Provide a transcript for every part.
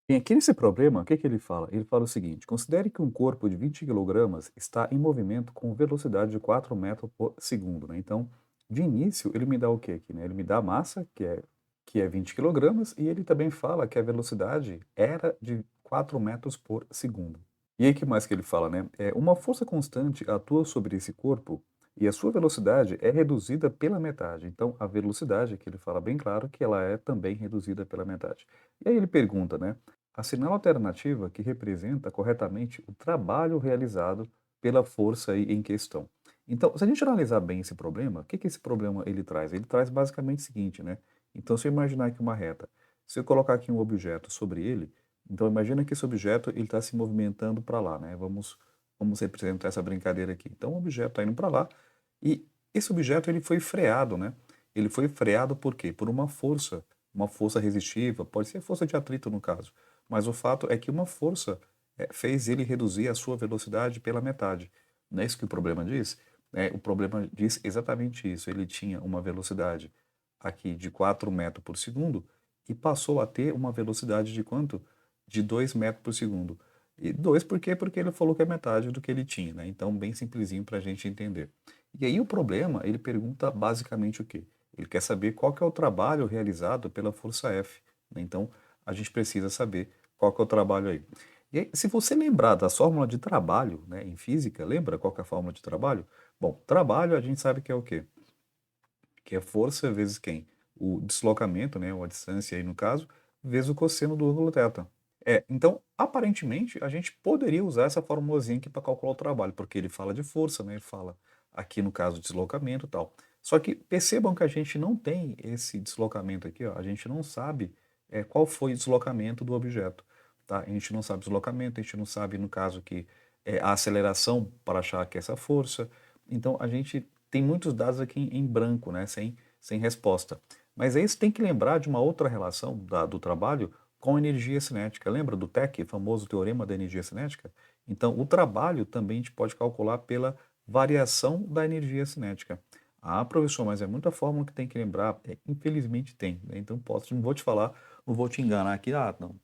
Bem, aqui nesse problema, o que que ele fala? Ele fala o seguinte: considere que um corpo de 20 quilogramas está em movimento com velocidade de 4 metros por segundo, né? Então, de início, ele me dá o quê aqui, né? Ele me dá a massa, que é 20 quilogramas, e ele também fala que a velocidade era de 4 metros por segundo. E aí, o que mais que ele fala, né? Uma força constante atua sobre esse corpo e a sua velocidade é reduzida pela metade. Então, a velocidade, que ele fala bem claro, que ela é também reduzida pela metade. E aí ele pergunta, né? Assinale a alternativa que representa corretamente o trabalho realizado pela força aí em questão. Então, se a gente analisar bem esse problema, o que que esse problema ele traz? Ele traz basicamente o seguinte, né? Então, se eu imaginar aqui uma reta, se eu colocar aqui um objeto sobre ele, então imagina que esse objeto ele está se movimentando para lá, né? Vamos representar essa brincadeira aqui. Então, o objeto está indo para lá e esse objeto ele foi freado, né? Ele foi freado por quê? Por uma força resistiva, pode ser força de atrito no caso. Mas o fato é que uma força fez ele reduzir a sua velocidade pela metade. Não é isso que o problema diz? O problema diz exatamente isso. Ele tinha uma velocidade aqui de 4 metros por segundo e passou a ter uma velocidade de quanto? De 2 metros por segundo. E 2 por quê? Porque ele falou que é metade do que ele tinha, né? Então, bem simplesinho para a gente entender. E aí o problema, ele pergunta basicamente o quê? Ele quer saber qual que é o trabalho realizado pela força F, né? Então, a gente precisa saber qual que é o trabalho aí. E aí, se você lembrar da fórmula de trabalho, né, em física, lembra qual que é a fórmula de trabalho? Bom, trabalho a gente sabe que é o quê? Que é força vezes quem? O deslocamento, né, ou a distância aí no caso, vezes o cosseno do ângulo θ. Então, aparentemente, a gente poderia usar essa formulazinha aqui para calcular o trabalho, porque ele fala de força, né, ele fala aqui no caso deslocamento e tal. Só que percebam que a gente não tem esse deslocamento aqui, ó, a gente não sabe qual foi o deslocamento do objeto, tá? A gente não sabe o deslocamento, a gente não sabe, no caso, que a aceleração para achar que é essa força. Então, a gente tem muitos dados aqui em branco, né, sem resposta. Mas aí você tem que lembrar de uma outra relação do trabalho com energia cinética. Lembra do TEC, famoso teorema da energia cinética? Então, o trabalho também a gente pode calcular pela variação da energia cinética. Ah, professor, mas é muita fórmula que tem que lembrar. Infelizmente tem, né? Então, não vou te falar, não vou te enganar aqui. Ah, não.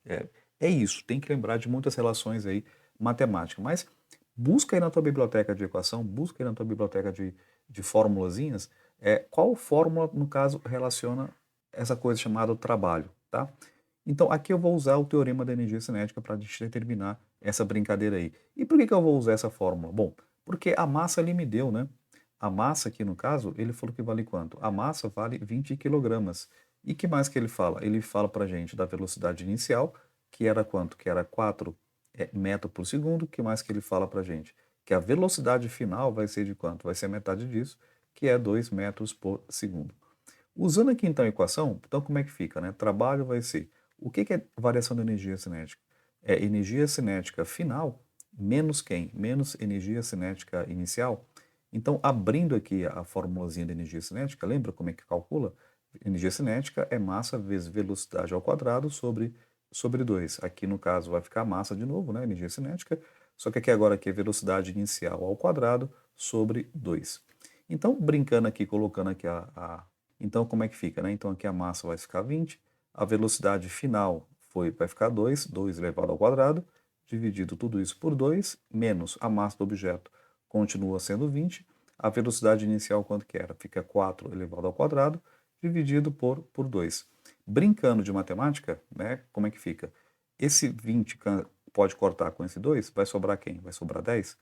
É isso, tem que lembrar de muitas relações aí matemáticas. Mas busca aí na tua biblioteca de equação, busca aí na tua biblioteca de formulazinhas, qual fórmula, no caso, relaciona essa coisa chamada trabalho, tá? Então, aqui eu vou usar o teorema da energia cinética para a gente determinar essa brincadeira aí. E por que que eu vou usar essa fórmula? Bom, porque a massa ele me deu, né? A massa aqui, no caso, ele falou que vale quanto? A massa vale 20 quilogramas. E que mais que ele fala? Ele fala para a gente da velocidade inicial, que era quanto? Que era 4 metros por segundo. Que mais que ele fala para a gente? Que a velocidade final vai ser de quanto? Vai ser a metade disso, que é 2 metros por segundo. Usando aqui então a equação, então como é que fica, né? Trabalho vai ser, o que que é variação da energia cinética? É energia cinética final menos quem? Menos energia cinética inicial. Então, abrindo aqui a formulazinha da energia cinética, lembra como é que calcula? Energia cinética é massa vezes velocidade ao quadrado sobre 2. Aqui no caso vai ficar massa de novo, né? Energia cinética. Só que aqui agora aqui é velocidade inicial ao quadrado sobre 2. Então, brincando aqui, colocando aqui então, como é que fica, né? Então, aqui a massa vai ficar 20, a velocidade final vai ficar 2, 2 elevado ao quadrado, dividido tudo isso por 2, menos a massa do objeto continua sendo 20, a velocidade inicial quanto que era? Fica 4 elevado ao quadrado, dividido por 2. Brincando de matemática, né? Como é que fica? Esse 20 pode cortar com esse 2, vai sobrar quem? Vai sobrar 10.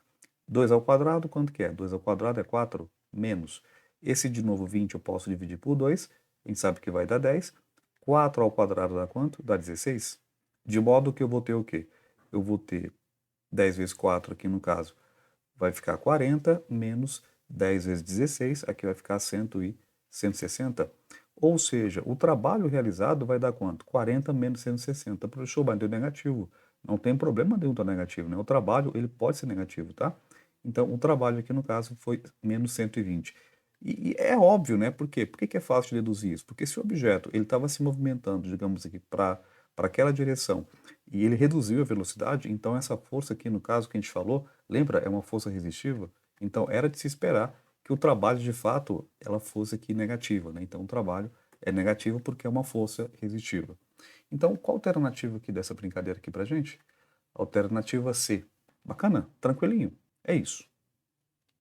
2 ao quadrado, quanto que é? 2 ao quadrado é 4 menos. Esse de novo 20 eu posso dividir por 2, a gente sabe que vai dar 10. 4 ao quadrado dá quanto? Dá 16. De modo que eu vou ter o quê? Eu vou ter 10 vezes 4 aqui no caso, vai ficar 40 menos 10 vezes 16, aqui vai ficar 160. Ou seja, o trabalho realizado vai dar quanto? 40 menos 160. Professor, mas deu negativo. Não tem problema nenhum estar negativo, né? O trabalho, ele pode ser negativo, tá? Então, o trabalho aqui, no caso, foi menos 120. E é óbvio, né? Por quê? Por que que é fácil de deduzir isso? Porque se o objeto ele estava se movimentando, digamos aqui, para aquela direção, e ele reduziu a velocidade, então essa força aqui, no caso que a gente falou, lembra, é uma força resistiva, então era de se esperar que o trabalho, de fato, ela fosse aqui negativa, né? Então o trabalho é negativo porque é uma força resistiva. Então, qual a alternativa aqui dessa brincadeira aqui pra gente? Alternativa C. Bacana, tranquilinho. É isso.